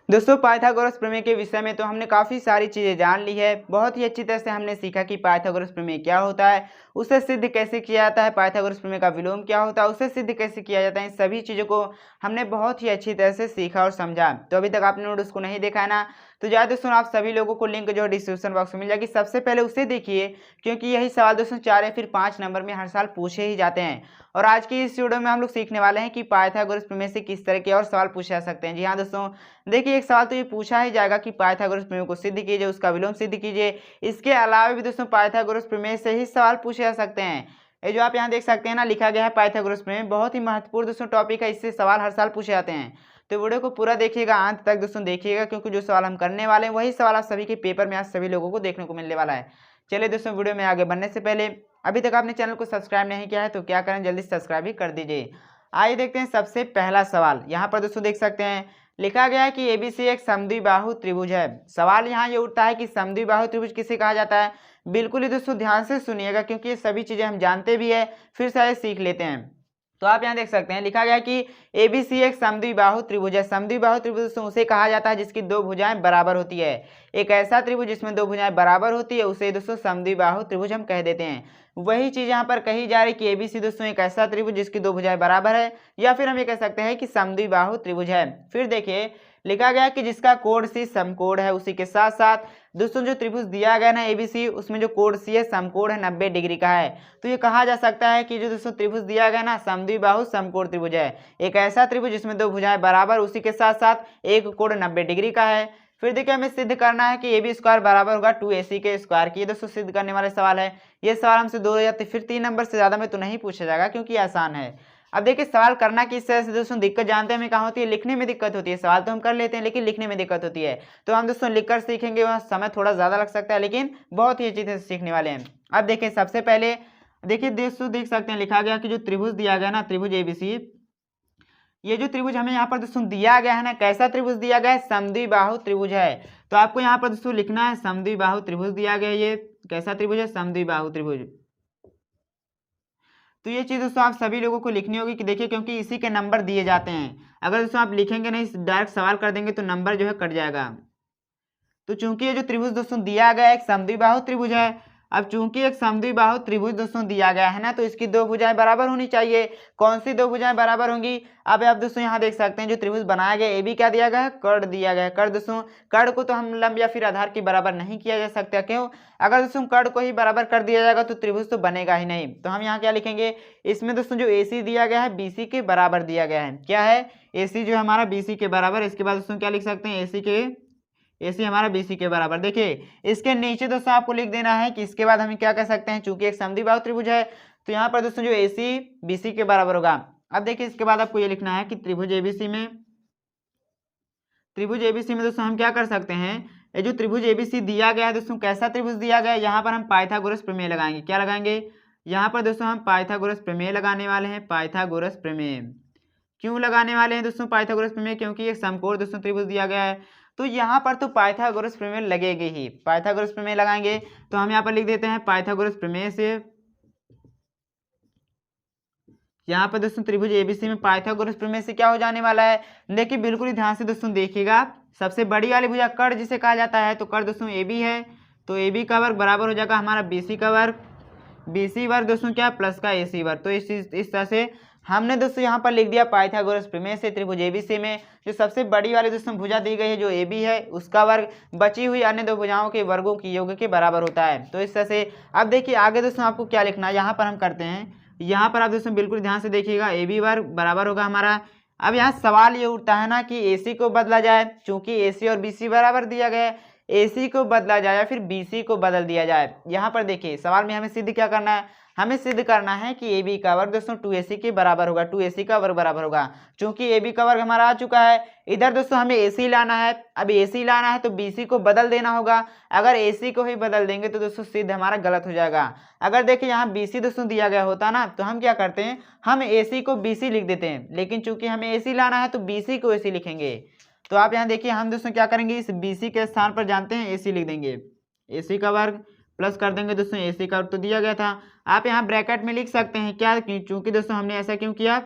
दोस्तों पाइथागोरस प्रमेय के विषय में तो हमने काफ़ी सारी चीज़ें जान ली है। बहुत ही अच्छी तरह से हमने सीखा कि पाइथागोरस प्रमेय क्या होता है, उसे सिद्ध कैसे किया जाता है, पाइथागोरस प्रमेय का विलोम क्या होता है, उसे सिद्ध कैसे किया जाता है। इन सभी चीज़ों को हमने बहुत ही अच्छी तरह से सीखा और समझा। तो अभी तक आपने नोट्स को नहीं देखा है ना, तो जाए दोस्तों आप सभी लोगों को लिंक जो है डिस्क्रिप्शन बॉक्स में मिल जाएगी। सबसे पहले उसे देखिए, क्योंकि यही सवाल दोस्तों 4 या फिर 5 नंबर में हर साल पूछे ही जाते हैं। और आज की इस वीडियो में हम लोग सीखने वाले हैं कि पाइथागोरस प्रमेय से किस तरह के और सवाल पूछे जा सकते हैं। जी हाँ दोस्तों, देखिए एक सवाल तो ये पूछा ही जाएगा कि पाइथागोरस प्रमेय को सिद्ध कीजिए, उसका विलोम सिद्ध कीजिए। इसके अलावा भी दोस्तों पाइथागोरस प्रमेय से ही सवाल पूछे जा सकते हैं। ये जो आप यहाँ देख सकते हैं ना, लिखा गया है पाइथागोरस प्रमेय, बहुत ही महत्वपूर्ण दोस्तों टॉपिक है, इससे सवाल हर साल पूछे जाते हैं। तो वीडियो को पूरा देखिएगा, अंत तक दोस्तों देखिएगा, क्योंकि जो सवाल हम करने वाले हैं वही सवाल आप सभी के पेपर में आज सभी लोगों को देखने को मिलने वाला है। चलिए दोस्तों, वीडियो में आगे बढ़ने से पहले अभी तक आपने चैनल को सब्सक्राइब नहीं किया है तो क्या करें, जल्दी सब्सक्राइब भी कर दीजिए। आइए देखते हैं सबसे पहला सवाल। यहाँ पर दोस्तों देख सकते हैं लिखा गया है कि एबीसी एक समद्विबाहु त्रिभुज है। सवाल यहाँ ये उठता है कि समद्विबाहु त्रिभुज किसे कहा जाता है। बिल्कुल ही दोस्तों ध्यान से सुनिएगा, क्योंकि ये सभी चीजें हम जानते भी है, फिर सारे सीख लेते हैं। तो आप यहाँ देख सकते हैं लिखा गया है कि एबीसी एक समद्विबाहु त्रिभुज है। समद्विबाहु त्रिभुज दोस्तों उसे कहा जाता है जिसकी दो भुजाएं बराबर होती है। एक ऐसा त्रिभुज जिसमें दो भुजाएं बराबर होती है उसे दोस्तों समद्विबाहु त्रिभुज हम कह देते हैं। वही चीज यहाँ पर कही जा रही है कि एबीसी दोस्तों एक ऐसा त्रिभुज जिसकी दो भुजाएं बराबर है, या फिर हम ये कह सकते हैं कि समद्विबाहु त्रिभुज है। फिर देखिए लिखा गया है कि जिसका कोण सी समकोण है। उसी के साथ साथ दोस्तों जो त्रिभुज दिया गया ना एबीसी, उसमें जो कोण सी है समकोण है 90 डिग्री का है। तो ये कहा जा सकता है कि जो दोस्तों त्रिभुज दिया गया ना समद्विबाहु समकोण त्रिभुज है। एक ऐसा त्रिभुज जिसमें दो भुजाएं बराबर, उसी के साथ साथ एक कोण 90 डिग्री का है। फिर देखिए हमें सिद्ध करना है कि ए बी स्क्वायर बराबर होगा 2ac के स्क्वायर की। ये दोस्तों सिद्ध करने वाले सवाल है। ये सवाल हमसे 2 या फिर 3 नंबर से ज्यादा में तो नहीं पूछा जाएगा, क्योंकि आसान है। अब देखिए सवाल करना किस तरह से दोस्तों, दिक्कत जानते हैं हमें कहाँ होती है, लिखने में दिक्कत होती है। सवाल तो हम कर लेते हैं लेकिन लिखने में दिक्कत होती है। तो हम दोस्तों लिखकर सीखेंगे, वहाँ समय थोड़ा ज्यादा लग सकता है, लेकिन बहुत ही अच्छी तरह से सीखने वाले हैं। अब देखिए सबसे पहले देखिए दोस्तों देख सकते हैं लिखा गया कि जो त्रिभुज दिया गया ना, त्रिभुज एबीसी, ये जो त्रिभुज हमें यहाँ पर दोस्तों दिया गया है ना, कैसा त्रिभुज दिया गया है, समद्विबाहु त्रिभुज है। तो आपको यहाँ पर दोस्तों लिखना है समद्विबाहु त्रिभुज दिया गया है। ये कैसा त्रिभुज है, समद्विबाहु त्रिभुज। तो ये चीज दोस्तों आप सभी लोगों को लिखनी होगी कि देखिए, क्योंकि इसी के नंबर दिए जाते हैं। अगर दोस्तों आप लिखेंगे नहीं, डायरेक्ट सवाल कर देंगे तो नंबर जो है कट जाएगा। तो चूंकि ये जो त्रिभुज दोस्तों दिया गया है एक समद्विबाहु त्रिभुज है। अब चूंकि एक समद्विबाहु त्रिभुज दोस्तों दिया गया है ना, तो इसकी दो भुजाएं बराबर होनी चाहिए। कौन सी दो भुजाएं बराबर होंगी, अब आप दोस्तों यहाँ देख सकते हैं जो त्रिभुज बनाया गया ए बी क्या दिया गया है, कर्ण दिया गया है। कर्ण दोस्तों, कर्ण को तो हम लंब या फिर आधार के बराबर नहीं किया जा सकता। क्यों, अगर दोस्तों कर्ण को ही बराबर कर दिया जाएगा तो त्रिभुज तो बनेगा ही नहीं। तो हम यहाँ क्या लिखेंगे, इसमें दोस्तों जो AC दिया गया है BC के बराबर दिया गया है। क्या है, AC जो हमारा BC के बराबर। इसके बाद दोस्तों क्या लिख सकते हैं, AC हमारा BC के बराबर। देखिए इसके नीचे दोस्तों आपको लिख देना है कि इसके बाद हम क्या कह सकते हैं, चूंकि एक समद्विबाहु त्रिभुज है तो यहाँ पर दोस्तों जो AC BC के बराबर होगा। अब देखिए इसके बाद आपको ये लिखना है कि त्रिभुज एबीसी में दोस्तों हम क्या कर सकते हैं, ये जो त्रिभुज एबीसी दिया गया है दोस्तों, कैसा त्रिभुज दिया गया है, यहाँ पर हम पाइथागोरस प्रमेय लगाएंगे। क्या लगाएंगे, यहाँ पर दोस्तों हम पाइथागोरस प्रमेय लगाने वाले हैं। पाइथागोरस प्रमेय क्यों लगाने वाले हैं दोस्तों पाइथागोरस प्रमेय, क्योंकि एक समकोण दोस्तों त्रिभुज दिया गया है, तो यहाँ पर तो पाइथागोरस प्रमेय लगेगी ही। पाइथागोरस प्रमेय लगाएंगे तो हम यहाँ पर लिख देते हैं पाइथागोरस प्रमेय से। यहाँ पर दोस्तों त्रिभुज एबीसी में पाइथागोरस प्रमेय से क्या हो जाने वाला है, देखिए बिल्कुल ही ध्यान से दोस्तों देखिएगा। सबसे बड़ी वाली भुजा कर्ण जिसे कहा जाता है, तो कर्ण दोस्तों AB है, तो AB का वर्ग बराबर हो जाएगा हमारा BC का वर्ग। BC वर्ग दोस्तों क्या, प्लस का AC वर्ग। तो इस तरह से हमने दोस्तों यहाँ पर लिख दिया पाइथागोरस प्रमेय से त्रिभुज एबीसी में जो सबसे बड़ी वाली दोस्तों भुजा दी गई है जो AB है, उसका वर्ग बची हुई अन्य दो भुजाओं के वर्गों की योग के बराबर होता है। तो इस तरह से अब देखिए आगे दोस्तों आपको क्या लिखना है, यहाँ पर हम करते हैं। यहाँ पर आप दोस्तों बिल्कुल ध्यान से देखिएगा, AB वर्ग बराबर होगा हमारा। अब यहाँ सवाल ये उठता है ना कि AC को बदला जाए, चूंकि AC और BC बराबर दिया गया है, AC को बदला जाए या फिर BC को बदल दिया जाए। यहाँ पर देखिए सवाल में हमें सिद्ध क्या करना है, हमें सिद्ध करना है कि AB का वर्ग दोस्तों 2AC के बराबर होगा, 2AC का वर्ग बराबर होगा। चूंकि AB का वर्ग हमारा आ चुका है, इधर दोस्तों हमें AC लाना है। अब AC लाना है तो BC को बदल देना होगा। अगर AC को ही बदल देंगे तो दोस्तों सिद्ध हमारा गलत हो जाएगा। अगर देखिए यहाँ BC दोस्तों दिया गया होता ना, तो हम क्या करते हैं, हम AC को BC लिख देते हैं, लेकिन चूंकि हमें AC लाना है तो BC को AC लिखेंगे। तो आप यहाँ देखिए हम दोस्तों क्या करेंगे, इस BC के स्थान पर जानते हैं AC लिख देंगे। AC का वर्ग प्लस कर देंगे दोस्तों AC का वर्ग, तो दिया गया था। आप यहाँ ब्रैकेट में लिख सकते हैं क्या, चूंकि दोस्तों हमने ऐसा क्यों किया,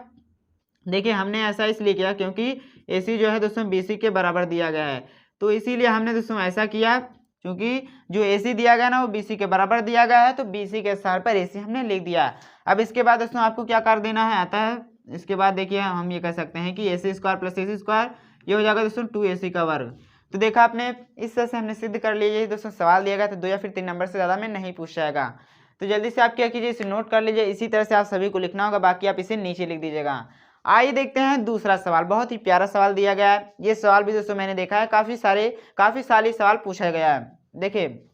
देखिए हमने ऐसा इसलिए किया क्योंकि AC जो है दोस्तों BC के बराबर दिया गया है। तो इसीलिए हमने दोस्तों ऐसा किया, क्योंकि जो AC दिया गया ना वो BC के बराबर दिया गया है, तो BC के स्थान पर AC हमने लिख दिया। अब इसके बाद दोस्तों आपको क्या कर देना है आता है, इसके बाद देखिए हम ये कह सकते हैं कि AC square plus AC square ये हो जाएगा दोस्तों 2AC का वर्ग। तो देखा आपने, इस तरह से हमने सिद्ध कर लिया। ये दोस्तों सवाल दिया गया तो 2 या फिर 3 नंबर से ज़्यादा में नहीं पूछा जाएगा। तो जल्दी से आप क्या कीजिए, इसे नोट कर लीजिए। इसी तरह से आप सभी को लिखना होगा, बाकी आप इसे नीचे लिख दीजिएगा। आइए देखते हैं दूसरा सवाल। बहुत ही प्यारा सवाल दिया गया है। ये सवाल भी दोस्तों मैंने देखा है, काफ़ी सारे सवाल पूछा गया है। देखिए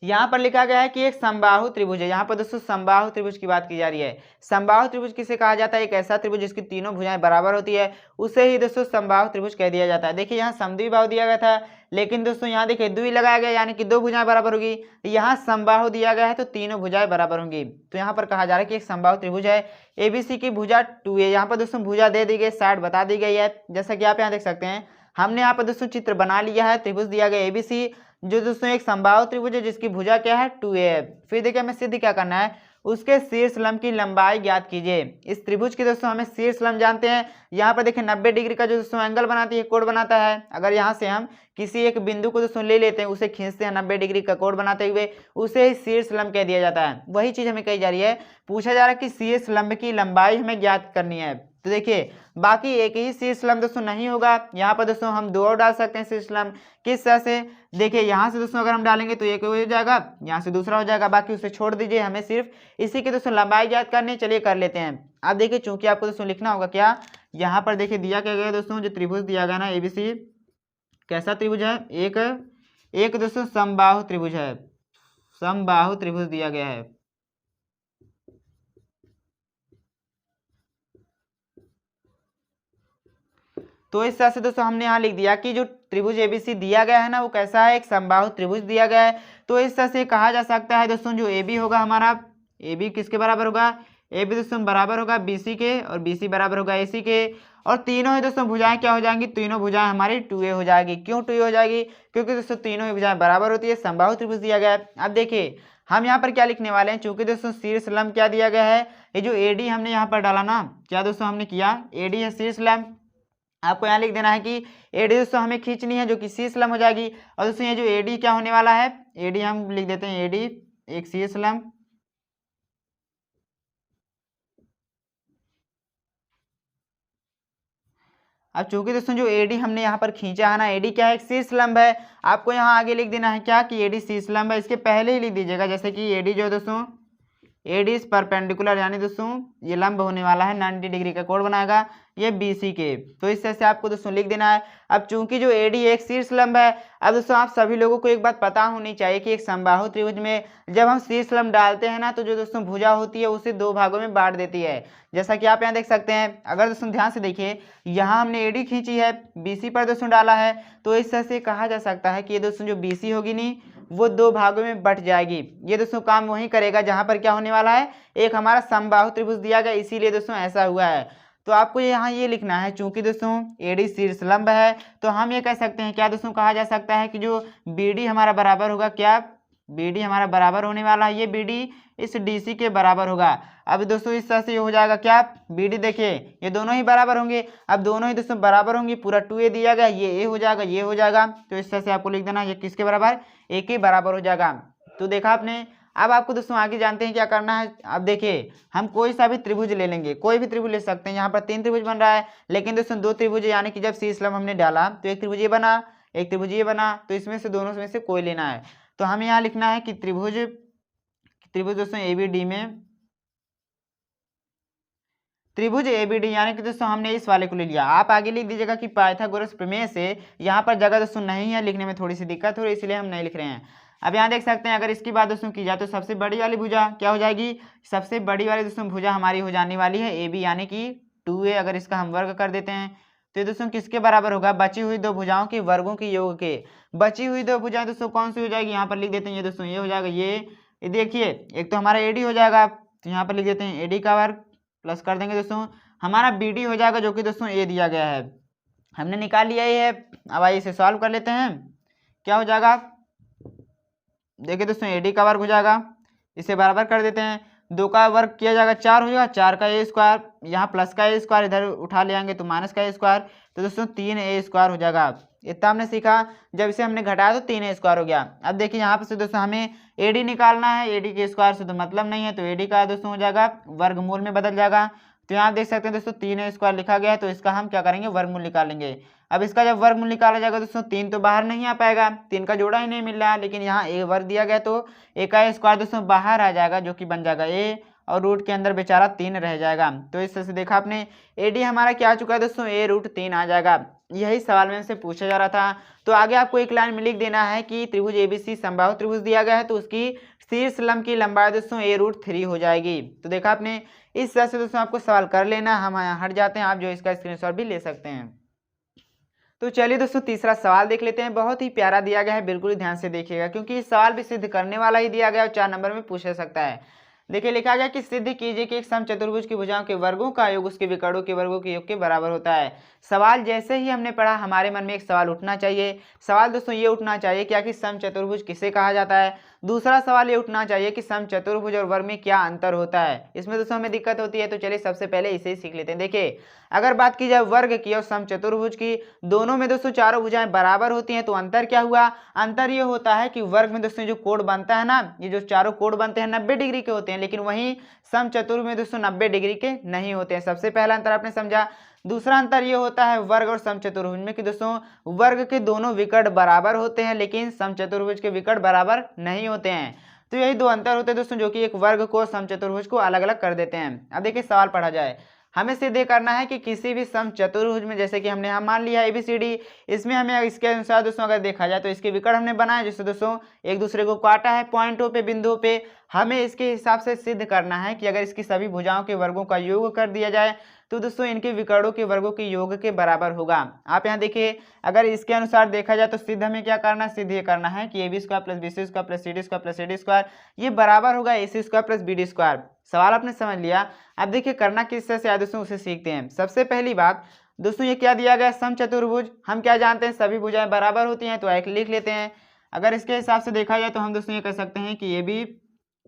यहाँ पर लिखा गया है कि एक समबाहु त्रिभुज है। यहाँ पर दोस्तों समबाहु त्रिभुज की बात की जा रही है। समबाहु त्रिभुज किसे कहा जाता है? एक ऐसा त्रिभुज जिसकी तीनों भुजाएं बराबर होती है, उसे ही दोस्तों समबाहु त्रिभुज कह दिया जाता है। देखिए यहाँ समद्विबाहु दिया गया था, लेकिन दोस्तों यहाँ देखिए द्वि लगाया गया, यानी कि 2 भुजाएं बराबर होगी। यहाँ समबाहु दिया गया है तो तीनों भुजाएं बराबर होंगी। तो यहाँ पर कहा जा रहा है कि एक समबाहु त्रिभुज है, ABC की भुजा 2A। यहाँ पर दोस्तों भुजा दे दी गई, साइड बता दी गई है, जैसा कि आप यहाँ देख सकते हैं। हमने यहाँ पर दोस्तों चित्र बना लिया है। त्रिभुज दिया गया ABC, जो दोस्तों एक समबाहु त्रिभुज है जिसकी भुजा क्या है 2A है। फिर देखिए हमें सिद्ध क्या करना है, उसके शीर्ष लंब की लंबाई ज्ञात कीजिए। इस त्रिभुज की दोस्तों हमें शीर्ष लंब जानते हैं। यहाँ पर देखिए 90 डिग्री का जो दोस्तों एंगल बनाती है, कोण बनाता है। अगर यहाँ से हम किसी एक बिंदु को दोस्तों ले लेते हैं, उसे खींचते हैं 90 डिग्री का कोण बनाते हुए, उसे ही शीर्ष लंब कह दिया जाता है। वही चीज हमें कही जा रही है, पूछा जा रहा है कि शीर्ष लंब की लंबाई हमें ज्ञात करनी है। तो देखिए बाकी एक ही शीर्ष लंब दोस्तों नहीं होगा, यहाँ पर दोस्तों हम 2 और डाल सकते हैं शीर्ष लंब। किस तरह से? देखिए यहाँ से दोस्तों अगर हम डालेंगे तो एक हो जाएगा, यहाँ से दूसरा हो जाएगा, बाकी उसे छोड़ दीजिए। हमें सिर्फ इसी की दोस्तों लंबाई ज्ञात करनी है। चलिए कर लेते हैं। अब देखिए चूंकि आपको दोस्तों लिखना होगा क्या, यहाँ पर देखिए दिया क्या गया दोस्तों, जो त्रिभुज दिया गया ना ABC, कैसा त्रिभुज है? एक दोस्तों समबाहु त्रिभुज है। समबाहु त्रिभुज दिया गया है। तो इस तरह से दोस्तों हमने यहाँ लिख दिया कि जो त्रिभुज ABC दिया गया है ना वो कैसा है, एक समबाहु त्रिभुज दिया गया है। तो इस तरह से कहा जा सकता है दोस्तों, जो AB होगा हमारा, AB किसके बराबर होगा? AB दोस्तों बराबर होगा BC के, और BC बराबर होगा AC के। और तीनों ही दोस्तों भुजाएं क्या हो जाएंगी? तीनों भुजाएं हमारी 2A हो जाएगी। क्यों 2A हो जाएगी? क्योंकि दोस्तों तीनों ही भुजाएं बराबर होती है, समबाहु त्रिभुज दिया गया है। अब देखिए हम यहाँ पर क्या लिखने वाले हैं, चूंकि दोस्तों शीर्ष लंब क्या दिया गया है, ये जो AD हमने यहाँ पर डाला ना, क्या दोस्तों हमने किया, AD है शीर्ष लंब। आपको यहाँ लिख देना है कि AD दोस्तों हमें खींचनी है, जो कि शीर्ष लंब हो जाएगी। और दोस्तों ये जो AD क्या होने वाला है, AD हम लिख देते हैं AD एक शीर्ष लंब। अब चूंकि दोस्तों जो AD हमने यहाँ पर खींचा है ना, AD क्या है, एक शीर्ष लंब है। आपको यहाँ आगे लिख देना है क्या, कि AD शीर्ष लंब है। इसके पहले ही लिख दीजिएगा, जैसे कि AD जो है दोस्तों, AD इज परपेंडिकुलर, यानी दोस्तों ये लंब होने वाला है, 90 डिग्री का कोण बनाएगा ये BC के। तो इस तरह से आपको दोस्तों लिख देना है। अब चूंकि जो AD एक शीर्ष लंब है, अब दोस्तों आप सभी लोगों को एक बात पता होनी चाहिए कि एक समबाहु त्रिभुज में जब हम शीर्ष लंब डालते हैं ना, तो जो दोस्तों भुजा होती है उसे 2 भागों में बांट देती है, जैसा कि आप यहाँ देख सकते हैं। अगर दोस्तों ध्यान से देखिए, यहाँ हमने AD खींची है, BC पर दोस्तों डाला है, तो इस तरह से कहा जा सकता है कि ये दोस्तों जो BC होगी नहीं, वो 2 भागों में बट जाएगी। ये दोस्तों काम वही करेगा जहां पर क्या होने वाला है, एक हमारा समबाहु त्रिभुज दिया गया, इसीलिए दोस्तों ऐसा हुआ है। तो आपको यहाँ ये लिखना है, चूंकि दोस्तों AD शीर्ष लंब है, तो हम ये कह सकते हैं क्या दोस्तों, कहा जा सकता है कि जो BD हमारा बराबर होगा, क्या BD हमारा बराबर होने वाला है, ये BD इस DC के बराबर होगा। अब दोस्तों इस तरह से ये हो जाएगा क्या, BD देखिए ये दोनों ही बराबर होंगे। अब दोनों ही दोस्तों बराबर होंगे, पूरा 2A दिया गया, ये A हो जाएगा, ये हो जाएगा। तो इस तरह से आपको लिख देना, ये किसके बराबर, A के बराबर हो जाएगा। तो देखा आपने। अब आपको दोस्तों आगे जानते हैं क्या करना है। अब देखिए हम कोई सा भी त्रिभुज ले लेंगे, कोई भी त्रिभुज ले सकते हैं। यहाँ पर 3 त्रिभुज बन रहा है, लेकिन दोस्तों 2 त्रिभुज, यानी कि जब शीर्ष लंब हमने डाला तो एक त्रिभुज ये बना, एक त्रिभुज ये बना। तो इसमें से दोनों में से कोई लेना है। तो हमें यहाँ लिखना है कि त्रिभुज दोस्तों ABD में, त्रिभुज ABD, यानी कि दोस्तों हमने इस वाले को ले लिया। आप आगे लिख दीजिएगा कि पाइथागोरस प्रमेय से, यहाँ पर जगह दोस्तों नहीं है, लिखने में थोड़ी सी दिक्कत हो रही है, इसलिए हम नहीं लिख रहे हैं। अब यहाँ देख सकते हैं, अगर इसकी बात दोस्तों की जाए तो सबसे बड़ी वाली भुजा क्या हो जाएगी, सबसे बड़ी वाली दोस्तों भुजा हमारी हो जाने वाली है AB, यानी कि 2A। अगर इसका हम वर्ग कर देते हैं तो ये दोस्तों किसके बराबर होगा, बची हुई 2 भुजाओं के वर्गों के योग के। बची हुई 2 भुजाएं दोस्तों कौन सी हो जाएगी, यहाँ पर लिख देते हैं, ये दोस्तों ये हो जाएगा, ये देखिए एक तो हमारा AD हो जाएगा, तो यहाँ पर लिख देते हैं AD का वर्ग, प्लस कर देंगे दोस्तों हमारा BD हो जाएगा, जो कि दोस्तों A दिया गया है, हमने निकाल लिया ये है। अब आइए इसे सॉल्व कर लेते हैं। क्या हो जाएगा, देखिए दोस्तों AD का वर्ग हो जाएगा, इसे बराबर कर देते हैं। 2 का वर्ग किया जाएगा 4 हो जाएगा, 4 का ए स्क्वायर, यहाँ प्लस का ए स्क्वायर इधर उठा ले आएंगे तो माइनस का ए स्क्वायर, तो दोस्तों 3 ए स्क्वायर हो जाएगा। इतना हमने सीखा। जब इसे हमने घटाया तो 3 ए स्क्वायर हो गया। अब देखिए यहाँ पर से दोस्तों हमें ए डी निकालना है, ए डी के स्क्वायर से तो मतलब नहीं है, तो ए डी का दोस्तों हो जाएगा वर्गमूल में बदल जाएगा। तो यहाँ देख सकते हैं दोस्तों 3 ए स्क्वायर लिखा गया है, तो इसका हम क्या करेंगे वर्गमूल निकालेंगे। अब इसका जब वर्गमूल निकाला जाएगा दोस्तों 3 तो बाहर नहीं आ पाएगा, 3 का जोड़ा ही नहीं मिल रहा है, लेकिन यहाँ ए वर्ग दिया गया तो ए का स्क्वायर दोस्तों बाहर आ जाएगा, जो कि बन जाएगा ए, और रूट के अंदर बेचारा 3 रह जाएगा। तो इस तरह से देखा आपने ए डी हमारा क्या आ चुका है दोस्तों, ए रूट 3 आ जाएगा। यही सवाल में हमसे पूछा जा रहा था। तो आगे आपको एक लाइन में लिख देना है कि त्रिभुज एबीसी समबाहु त्रिभुज दिया गया है, तो उसकी शीर्ष लंब की लंबाई दोस्तों ए रूट 3 हो जाएगी। तो देखा आपने, इस तरह से दोस्तों आपको सवाल कर लेना। हम यहाँ हट जाते हैं, आप जो इसका स्क्रीनशॉट भी ले सकते हैं। तो चलिए दोस्तों तीसरा सवाल देख लेते हैं। बहुत ही प्यारा दिया गया है, बिल्कुल ध्यान से देखिएगा, क्योंकि इस सवाल भी सिद्ध करने वाला ही दिया गया और 4 नंबर में पूछा सकता है। देखिए लिखा गया कि सिद्ध कीजिए कि एक समचतुर्भुज की भुजाओं के वर्गों का योग उसके विकर्णों के वर्गों के योग के बराबर होता है। सवाल जैसे ही हमने पढ़ा, हमारे मन में एक सवाल उठना चाहिए। सवाल दोस्तों ये उठना चाहिए क्या कि समचतुर्भुज किसे कहा जाता है। दूसरा सवाल ये उठना चाहिए कि समचतुर्भुज और वर्ग में क्या अंतर होता है। इसमें दोस्तों हमें दिक्कत होती है, तो चलिए सबसे पहले इसे ही सीख लेते हैं। देखिए अगर बात की जाए वर्ग की और समचतुर्भुज की, दोनों में दोस्तों चारों भुजाएं बराबर होती हैं, तो अंतर क्या हुआ। अंतर ये होता है कि वर्ग में दोस्तों जो कोण बनता है ना, ये जो चारों कोण बनते हैं 90 डिग्री के होते हैं, लेकिन वहीं समचतुर्भुज में दोस्तों 90 डिग्री के नहीं होते हैं। सबसे पहला अंतर आपने समझा। दूसरा अंतर ये होता है वर्ग और समचतुर्भुज में कि दोस्तों वर्ग के दोनों विकर्ण बराबर होते हैं, लेकिन समचतुर्भुज के विकर्ण बराबर नहीं होते हैं। तो यही 2 अंतर होते हैं दोस्तों, जो कि एक वर्ग को समचतुर्भुज को अलग अलग कर देते हैं। अब देखिए सवाल पढ़ा जाए। हमें सिद्ध ये करना है कि किसी भी समचतुर्भुज में, जैसे कि हमने मान लिया ABCD, इसमें हमें इसके अनुसार दोस्तों अगर देखा जाए तो इसके विकर्ण हमने बनाए, जिससे दोस्तों एक दूसरे को काटा है पॉइंटों पे, बिंदुओं पे। हमें इसके हिसाब से सिद्ध करना है कि अगर इसकी सभी भुजाओं के वर्गों का योग कर दिया जाए तो दोस्तों इनके विकर्णों के वर्गों के योग के बराबर होगा। आप यहाँ देखिए, अगर इसके अनुसार देखा जाए तो सिद्ध हमें क्या करना है, सिद्ध ये करना है कि AB square plus BC square plus CD square plus AD square ये बराबर होगा AC square plus BD square. सवाल आपने समझ लिया। अब देखिए करना किस तरह से है दोस्तों, उसे सीखते हैं। सबसे पहली बात दोस्तों, ये क्या दिया गया, समचतुर्भुज। हम क्या जानते हैं, सभी भुजाएं बराबर होती हैं, तो एक लिख लेते हैं। अगर इसके हिसाब से देखा जाए तो हम दोस्तों ये कह सकते हैं कि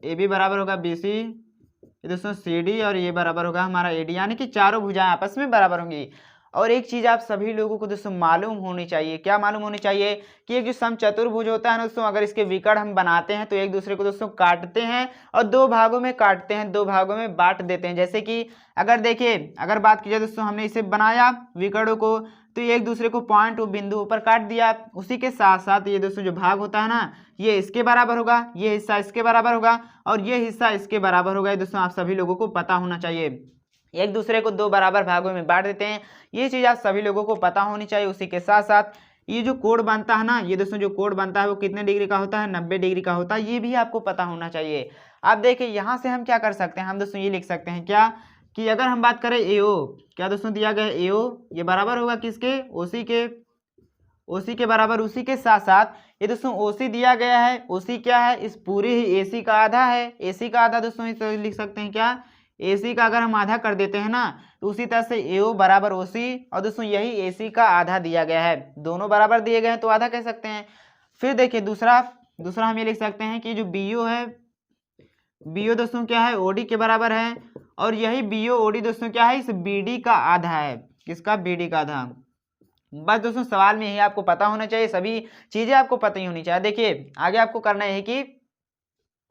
AB बराबर होगा BC, ये दोस्तों CD, और ये बराबर होगा हमारा AD, यानी कि चारों भुजाएं आपस में बराबर होंगी। और एक चीज आप सभी लोगों को दोस्तों मालूम होनी चाहिए, क्या मालूम होनी चाहिए कि एक जो समचतुर्भुज होता है ना दोस्तों, अगर इसके विकर्ण हम बनाते हैं तो एक दूसरे को दोस्तों काटते हैं और 2 भागों में काटते हैं, 2 भागों में बांट देते हैं। जैसे कि अगर देखिए, अगर बात की जाए दोस्तों, हमने इसे बनाया विकर्णों को, तो ये एक दूसरे को पॉइंट और बिंदु पर काट दिया। उसी के साथ साथ ये दोस्तों जो भाग होता है ना, ये इसके बराबर होगा, ये हिस्सा इसके बराबर होगा, और ये हिस्सा इसके बराबर होगा। ये दोस्तों आप सभी लोगों को पता होना चाहिए। एक दूसरे को 2 बराबर भागों में बांट देते हैं, ये चीज़ आप सभी लोगों को पता होनी चाहिए। उसी के साथ साथ ये जो कोण बनता है ना, ये दोस्तों जो कोण बनता है वो कितने डिग्री का होता है, 90 डिग्री का होता है, ये भी आपको पता होना चाहिए। अब देखिए यहाँ से हम क्या कर सकते हैं, हम दोस्तों ये लिख सकते हैं क्या कि अगर हम बात करें AO, क्या दोस्तों दिया गया है AO, ये बराबर होगा किसके, OC के बराबर। उसी के साथ साथ ये दोस्तों OC दिया गया है, OC क्या है, इस पूरे ही AC का आधा है। AC का आधा दोस्तों इस लिख सकते हैं क्या, AC का अगर हम आधा कर देते हैं ना, तो उसी तरह से AO बराबर OC, और दोस्तों यही AC का आधा दिया गया है। दोनों बराबर दिए गए हैं तो आधा कह सकते हैं। फिर देखिए दूसरा हम ये लिख सकते हैं कि जो BO है, BO दोस्तों क्या है, OD के बराबर है, और यही BO OD दोस्तों क्या है, इस BD का आधा है। किसका, BD का आधा। बस दोस्तों सवाल में यही आपको पता होना चाहिए, सभी चीजें आपको पता ही होनी चाहिए। देखिए आगे आपको करना है कि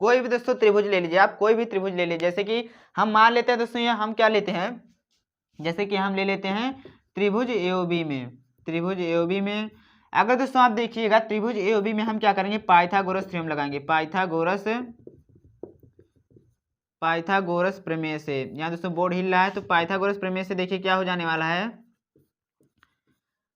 कोई भी दोस्तों त्रिभुज ले लीजिए, आप कोई भी त्रिभुज ले लीजिए। जैसे कि हम मान लेते हैं दोस्तों, यहाँ हम क्या लेते हैं, जैसे कि हम ले लेते हैं त्रिभुज AOB में अगर दोस्तों आप देखिएगा त्रिभुज AOB में हम क्या करेंगे, पाइथागोरस थ्योरम लगाएंगे, पाइथागोरस प्रमेय से। यहाँ दोस्तों बोर्ड हिल रहा है, तो पाइथागोरस प्रमेय से देखिए क्या हो जाने वाला है।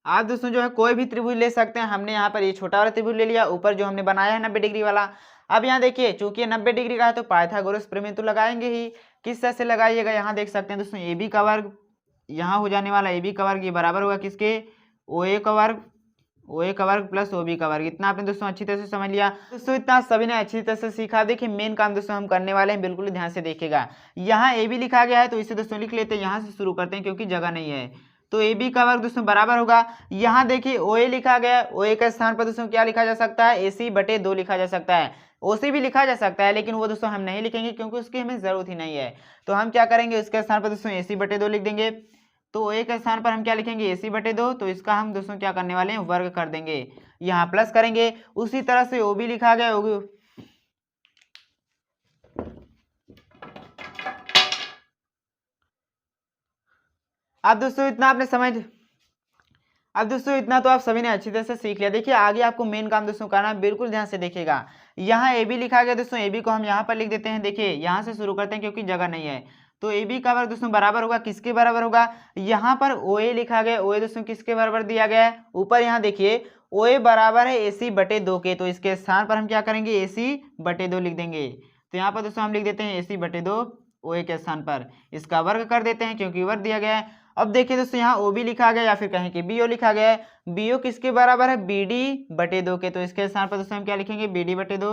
आप दोस्तों जो है कोई भी त्रिभुज ले सकते हैं। हमने यहाँ पर ये छोटा वाला त्रिभुज ले लिया, ऊपर जो हमने बनाया है 90 डिग्री वाला। अब यहाँ देखिए चूंकि ये 90 डिग्री का है तो पाइथागोरस प्रमेय तो लगाएंगे ही। किस तरह से लगाइएगा, यहाँ देख सकते हैं दोस्तों AB का वर्ग, यहाँ हो जाने वाला AB का वर्ग, ये बराबर होगा किसके, OA का वर्ग प्लस OB का वर्ग। इतना आपने दोस्तों अच्छी तरह से समझ लिया। दोस्तों इतना सभी ने अच्छी तरह से सीखा। देखिए मेन काम दोस्तों हम करने वाले हैं, बिल्कुल ध्यान से देखिएगा। यहाँ AB लिखा गया है तो इसे दोस्तों लिख लेते हैं, यहाँ से शुरू करते हैं क्योंकि जगह नहीं है। तो ए बी का वर्ग दोस्तों बराबर होगा, यहाँ देखिए ओ ए लिखा गया है, ओ ए के स्थान पर दोस्तों क्या लिखा जा सकता है, ए सी बटे 2 लिखा जा सकता है। ओ सी भी लिखा जा सकता है लेकिन वो दोस्तों हम नहीं लिखेंगे क्योंकि उसकी हमें जरूरत ही नहीं है। तो हम क्या करेंगे, उसके स्थान पर दोस्तों ए सी बटे 2 लिख देंगे। तो ए के स्थान पर हम क्या लिखेंगे, ए सी बटे 2, तो इसका हम दोस्तों क्या करने वाले हैं, वर्ग कर देंगे, यहाँ प्लस करेंगे। उसी तरह से ओ बी लिखा गया, अब दोस्तों इतना तो आप सभी ने अच्छी तरह से सीख लिया। देखिए आगे आपको मेन काम दोस्तों करना है, बिल्कुल ध्यान से देखिएगा। यहाँ ए बी लिखा गया दोस्तों, ए बी को हम यहाँ पर लिख देते हैं। देखिए यहाँ से शुरू करते हैं क्योंकि जगह नहीं है। तो ए बी का वर्ग दोस्तों बराबर होगा, किसके बराबर होगा, यहाँ पर ओ ए लिखा गया, ओ ए दोस्तों किसके बराबर दिया गया है, ऊपर यहाँ देखिए ओ ए बराबर है ए सी बटे 2 के, तो इसके स्थान पर हम क्या करेंगे, ए सी बटे 2 लिख देंगे। तो यहाँ पर दोस्तों हम लिख देते हैं ए सी बटे 2, ओ ए के स्थान पर इसका वर्ग कर देते हैं क्योंकि वर्ग दिया गया है। अब देखिए दोस्तों यहाँ ओ बी लिखा गया या फिर कहें कि बी ओ लिखा गया है, बी ओ किसके बराबर है, बी डी बटे 2 के, तो इसके स्थान पर दोस्तों हम क्या लिखेंगे, बी डी बटे 2,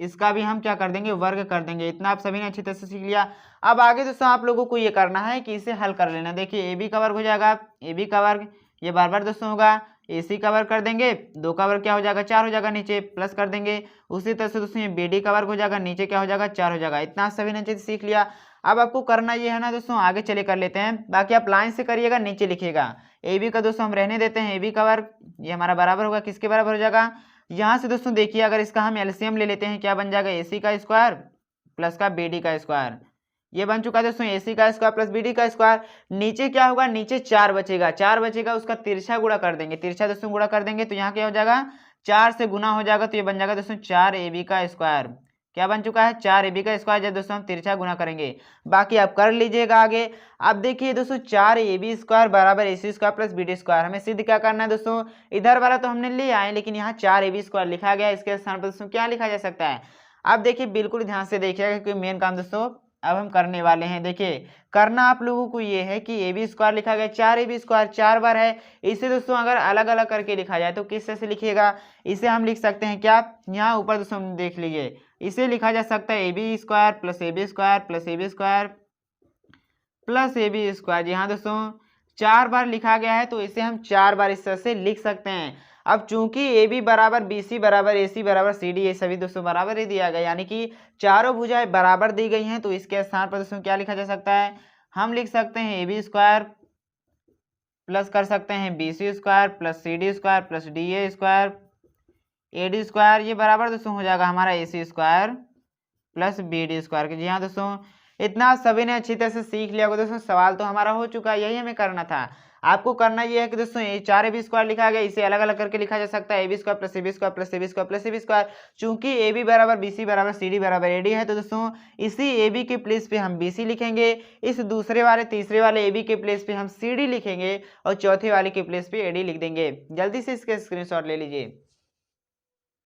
इसका भी हम क्या कर देंगे, वर्ग कर देंगे। इतना आप सभी ने अच्छी तरह से सीख लिया। अब आगे दोस्तों आप लोगों को ये करना है कि इसे हल कर लेना। देखिए ए बी का वर्ग हो जाएगा, ए बी का वर्ग ये बार बार दोस्तों होगा, ए सी का वर्ग कर देंगे, 2 का वर्ग क्या हो जाएगा, 4 हो जाएगा, नीचे प्लस कर देंगे। उसी तरह से दोस्तों ये बी डी का वर्ग हो जाएगा, नीचे क्या हो जाएगा, 4 हो जाएगा। इतना सभी ने अच्छे से सीख लिया। अब आपको करना ये है ना दोस्तों, आगे चले कर लेते हैं, बाकी आप लाइन से करिएगा, नीचे लिखिएगा। ए बी का दोस्तों हम रहने देते हैं, ए बी का वर्ग ये हमारा बराबर होगा, किसके बराबर हो जाएगा, यहाँ से दोस्तों देखिए अगर इसका हम एलसीएम ले लेते हैं, क्या बन जाएगा, ए सी का स्क्वायर प्लस का बी डी का स्क्वायर, ये बन चुका है दोस्तों ए सी का स्क्वायर प्लस बी डी का स्क्वायर। नीचे क्या होगा, नीचे 4 बचेगा, 4 बचेगा, उसका तिरछा गुणा कर देंगे, तिरछा दोस्तों गुणा कर देंगे, तो यहाँ क्या हो जाएगा, 4 से गुना हो जाएगा, तो ये बन जाएगा दोस्तों 4 ए बी का स्क्वायर। क्या बन चुका है, 4 ए बी का स्क्वायर, जब दोस्तों हम तिरछा गुना करेंगे। बाकी आप कर लीजिएगा आगे। अब देखिए दोस्तों 4 ए बी स्क्वायर बराबर A C square plus B D square, हमें सिद्ध क्या करना है दोस्तों, इधर वाला तो हमने ले आए लेकिन यहाँ 4 ए बी स्क्वायर लिखा गया, इसके स्थान पर दोस्तों क्या लिखा जा सकता है। अब देखिए बिल्कुल ध्यान से देखिएगा क्योंकि मेन काम दोस्तों अब हम करने वाले हैं। देखिए करना आप लोगों को ये है कि ए बी स्क्वायर लिखा गया, 4 ए बी स्क्वायर 4 बार है, इसे दोस्तों अगर अलग अलग करके लिखा जाए तो किस तरह से लिखिएगा, इसे हम लिख सकते हैं क्या, यहाँ ऊपर दोस्तों देख लीजिए, इसे लिखा जा सकता है A B square plus A B square plus A B square plus A B square. यहाँ दोस्तों 4 बार लिखा गया है तो इसे हम 4 बार इस तरह से लिख सकते हैं। अब चूंकि ए बी बराबर बी सी बराबर ए सी बराबर सी डी, ये सभी दोस्तों बराबर ही दिया गया, यानी कि चारों भुजाएं बराबर दी गई हैं, तो इसके स्थान पर दोस्तों क्या लिखा जा सकता है, हम लिख सकते हैं ए बी स्क्वायर प्लस कर सकते हैं B C square plus C D square plus D A square A D square, ये बराबर दोस्तों हो जाएगा हमारा A C square plus B D square के। जी हाँ दोस्तों, इतना सभी ने अच्छी तरह से सीख लिया होगा दोस्तों। सवाल तो हमारा हो चुका है, यही हमें करना था। आपको करना ये है कि दोस्तों ये 4 ए बी स्क्वायर लिखा गया, इसे अलग अलग करके लिखा जा सकता है, A B square plus A B square plus A B square plus A B square. चूंकि ए बी बराबर बी सी बराबर सी डी बराबर ए डी है, तो दोस्तों इसी ए बी के प्लेस पे हम बी सी लिखेंगे, इस दूसरे वाले तीसरे वाले ए बी के प्लेस पे हम सी डी लिखेंगे और चौथे वाले के प्लेस पे ए डी लिख देंगे। जल्दी से इसके स्क्रीनशॉट ले लीजिए।